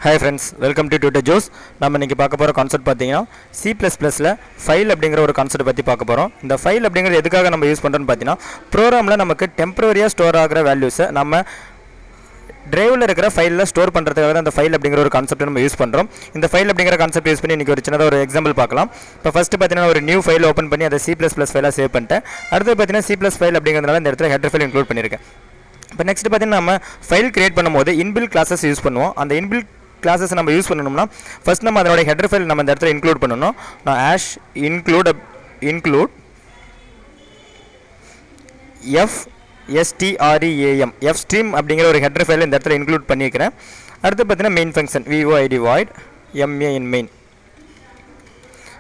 Hi friends, welcome to Tutor Joes. நம்ம இன்னைக்கு பார்க்க போற கான்செப்ட் பாத்தீங்கன்னா C++ல ஃபைல் அப்படிங்கற ஒரு கான்செப்ட் பத்தி பார்க்க போறோம். இந்த ஃபைல் அப்படிங்கிறது எதுக்காக நம்ம யூஸ் பண்றோம்னு பாத்தீங்கன்னா ப்ரோகிராம்ல நமக்கு டெம்பரரியா ஸ்டோர் ஆகுற வேல்யூஸ் நம்ம டிரைவ்ல இருக்கிற ஃபைல்ல ஸ்டோர் பண்றதுக்காக தான் இந்த ஃபைல் அப்படிங்கற ஒரு கான்செப்ட் நம்ம யூஸ் பண்றோம். இந்த ஃபைல் அப்படிங்கற கான்செப்ட் யூஸ் பண்ணி இன்னைக்கு ஒரு சின்னதா ஒரு எக்ஸாம்பிள் பார்க்கலாம். இப்போ ஃபர்ஸ்ட் பாத்தீங்கன்னா ஒரு நியூ ஃபைல் ஓபன் பண்ணி அதை C++ ஃபைலா சேவ் பண்ணிட்டேன். அடுத்து பாத்தீங்கன்னா C++ ஃபைல் அப்படிங்கறதுனால இந்த இடத்துல ஹெடர் ஃபைல் இன்க்ளூட் பண்ணிருக்கேன். இப்போ நெக்ஸ்ட் பாத்தீங்கன்னா நம்ம ஃபைல் கிரியேட் பண்ணும்போது இன்பில்ட் கிளாसेस யூஸ் பண்ணுவோம். அந்த இன்பில்ட் கிளாसेस நம்ம யூஸ் பண்ணனும்னா ஃபர்ஸ்ட் நம்ம அதோட ஹெடர் ஃபைல் நம்ம இந்த இடத்துல இன்க்ளூட் பண்ணனும். நான் include fstream அப்படிங்கற ஒரு ஹெடர் ஃபைல் இந்த இடத்துல இன்க்ளூட் பண்ணிக்கிறேன். அடுத்து பாத்தீங்கன்னா மெயின் ஃபங்க்ஷன் void main.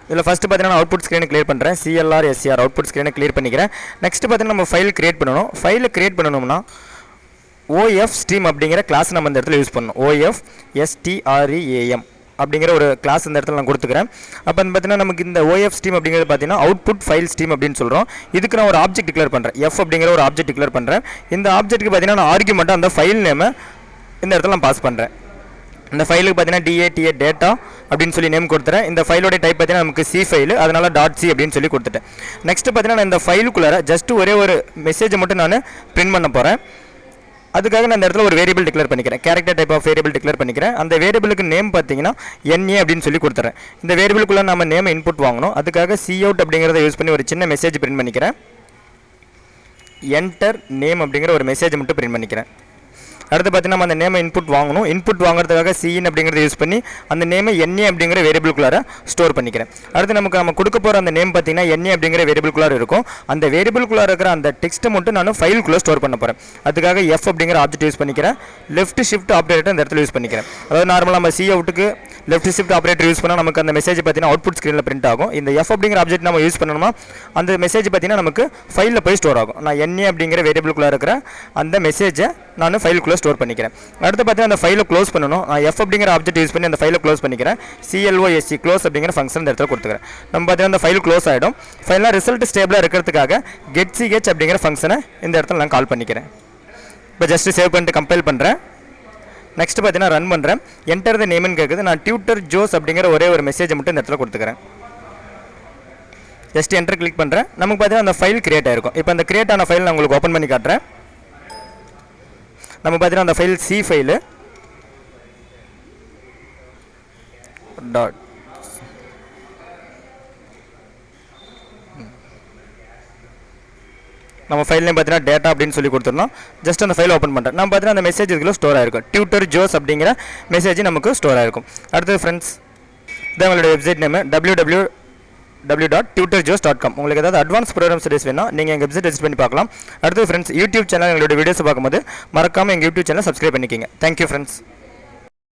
இதுல ஃபர்ஸ்ட் பாத்தீங்கன்னா அவுட்புட் ஸ்கிரீனை கிளியர் பண்றேன். clr அவுட்புட் ஸ்கிரீனை கிளியர் பண்ணிக்கிறேன். நெக்ஸ்ட் பாத்தீங்கன்னா நம்ம ஃபைல் கிரியேட் பண்ணனும். ஃபைலை கிரியேட் பண்ணனும்னா OFStream அப்படிங்கற கிளாஸ் நம்ம இந்த இடத்துல யூஸ் பண்ணனும். OFStream அப்படிங்கற ஒரு கிளாஸ் இந்த இடத்துல நான் கொடுத்துக்கிறேன். அப்ப பாத்தீங்கன்னா நமக்கு இந்த OFStream அப்படிங்கிறது பாத்தீங்கன்னா அவுட்புட் ஃபைல் ஸ்ட்ரீம் அப்படினு சொல்றோம். இதுக்கு நான் ஒரு ஆப்ஜெக்ட் டிக்ளேர் பண்றேன். f அப்படிங்கற ஒரு ஆப்ஜெக்ட் டிக்ளேர் பண்றேன். இந்த ஆப்ஜெக்ட்க்கு பாத்தீங்கன்னா நான் ஆர்குமென்ட் அந்த ஃபைல் நேம் இந்த இடத்துல நான் பாஸ் பண்றேன். இந்த ஃபைலுக்கு பாத்தீங்கன்னா data அப்படினு சொல்லி நேம் கொடுத்துறேன். இந்த ஃபைலோட டைப் பாத்தீங்கன்னா நமக்கு C ஃபைல், அதனால .c அப்படினு சொல்லி கொடுத்துட்டேன். நெக்ஸ்ட் பாத்தீங்கன்னா நான் இந்த ஃபைலுக்குள்ள ஜஸ்ட் ஒரே ஒரு மெசேஜ் மட்டும் நான் பிரிண்ட் பண்ண போறேன். அதுக்காக நான் இந்த இடத்துல ஒரு வேரியபிள் டிக்ளேர் பண்ணிக்கிறேன். Character type of variable declare பண்ணிக்கிறேன். அந்த வேரியபிளுக்கு நேம் பாத்தீங்கன்னா NA அப்படினு சொல்லி கொடுத்துறேன். இந்த வேரியபிளுக்குள்ள நாம நேம் இன்புட் வாங்கணும். அதுக்காக cout அப்படிங்கறத யூஸ் பண்ணி ஒரு சின்ன மெசேஜ் பிரிண்ட் பண்ணிக்கிறேன். enter name அப்படிங்கற ஒரு மெசேஜ் மட்டும் பிரிண்ட் பண்ணிக்கிறேன். அடுத்து பாத்தீங்கன்னா நம்ம அந்த நேமை இன்புட் வாங்கணும். இன்புட் வாங்குறதுக்காக cin அப்படிங்கறத யூஸ் பண்ணி அந்த நேமை NA அப்படிங்கற வேரியபிளுக்குள்ள ஸ்டோர் பண்ணிக்கிறேன். அடுத்து நம்ம கொடுக்க போற அந்த நேம் பாத்தீங்கன்னா NA அப்படிங்கற வேரியபிளுக்குள்ள இருக்கும். அந்த வேரியபிளுக்குள்ள இருக்கிற அந்த டெக்ஸ்ட் மட்டும் நான் ஃபைலுக்குள்ள ஸ்டோர் பண்ண போறேன். அதுக்காக f அப்படிங்கற ஆப்ஜெக்ட் யூஸ் பண்ணிக்கிறேன். லெஃப்ட் ஷிஃப்ட் ஆபரேட்டர் இந்த இடத்துல யூஸ் பண்ணிக்கிறேன். அதாவது நார்மலா நம்ம coutக்கு லெஃப்ட் ஷிஃப்ட் ஆபரேட்டர் யூஸ் பண்ணா நமக்கு அந்த மெசேஜ் பாத்தீங்கன்னா அவுட்புட் ஸ்கிரீன்ல பிரிண்ட் ஆகும். இந்த f அப்படிங்கற ஆப்ஜெக்ட் நம்ம யூஸ் பண்ணனும்னா அந்த மெசேஜ் பாத்தீங்கன்னா நமக்கு ஃபைல்ல போய் ஸ்டோர் ஆகும். நான் NA அப்படிங்கற வேரியபிளுக்குள்ள இருக்கிற அந்த மெசேஜை நான் ஃபைலுக்குள்ள ஸ்டோர் பண்ணிக்கிறேன். அடுத்து பாத்தீங்கன்னா அந்த ஃபைலை க்ளோஸ் பண்ணனும். நான் f அப்படிங்கற ஆப்ஜெக்ட் யூஸ் பண்ணி அந்த ஃபைலை க்ளோஸ் பண்ணிக்கிறேன். close அப்படிங்கற ஃபங்க்ஷன் இந்த இடத்துல கொடுத்துக்கிறேன். நம்ம பாத்தீங்கன்னா அந்த ஃபைல் க்ளோஸ் ஆயிடும். ஃபைல்ல ரிசல்ட் ஸ்டேபிளா இருக்கிறதுக்காக getch அப்படிங்கற ஃபங்க்ஷனை இந்த இடத்துல நான் கால் பண்ணிக்கிறேன். இப்போ ஜஸ்ட் சேவ் பண்ணிட்டு கம்பைல் பண்றேன். நெக்ஸ்ட் பாத்தீங்கன்னா ரன் பண்றேன். enter the name ன்னு கேக்குது. நான் tutor Joes அப்படிங்கற ஒரே ஒரு மெசேஜ் மட்டும் இந்த இடத்துல கொடுத்துக்கிறேன். ஜஸ்ட் enter கிளிக் பண்றேன். நமக்கு பாத்தீங்கன்னா அந்த ஃபைல் கிரியேட் ஆயிருக்கும். இப்போ அந்த கிரியேட் ஆன ஃபைல் நான் உங்களுக்கு ஓபன் பண்ணி காட்டுறேன். நம்ம பாத்தீங்கன்னா அந்த ஃபைல் C ஃபைல் நம்ம ஃபைல் நேம் பாத்தீங்கன்னா டேட்டா அப்படினு சொல்லி கொடுத்துறோம். ஜஸ்ட் அந்த ஃபைல் ஓபன் பண்றேன். நம்ம பாத்தீங்கன்னா அந்த மெசேஜ் இதுல ஸ்டோர் ஆயிருக்கும். tutor Joes அப்படிங்கற மெசேஜ் நமக்கு ஸ்டோர் ஆயிருக்கும். அடுத்து फ्रेंड्स இதான் உங்களோட வெப்சைட் நேம் www.tutorjoes.com. உங்களுக்கு ஏதாவது அட்வான்ஸ் ப்ரோகிராம் ஸ்டடீஸ் வேணும்னா நீங்க எங்க வெப்சைட் விசிட் பண்ணி பார்க்கலாம். அடுத்து फ्रेंड्स YouTube சேனல் எங்களோட வீடியோஸ் பார்க்கும்போது மறக்காம எங்க YouTube சேனலை சப்ஸ்கிரைப் பண்ணிக்கங்க. Thank you friends.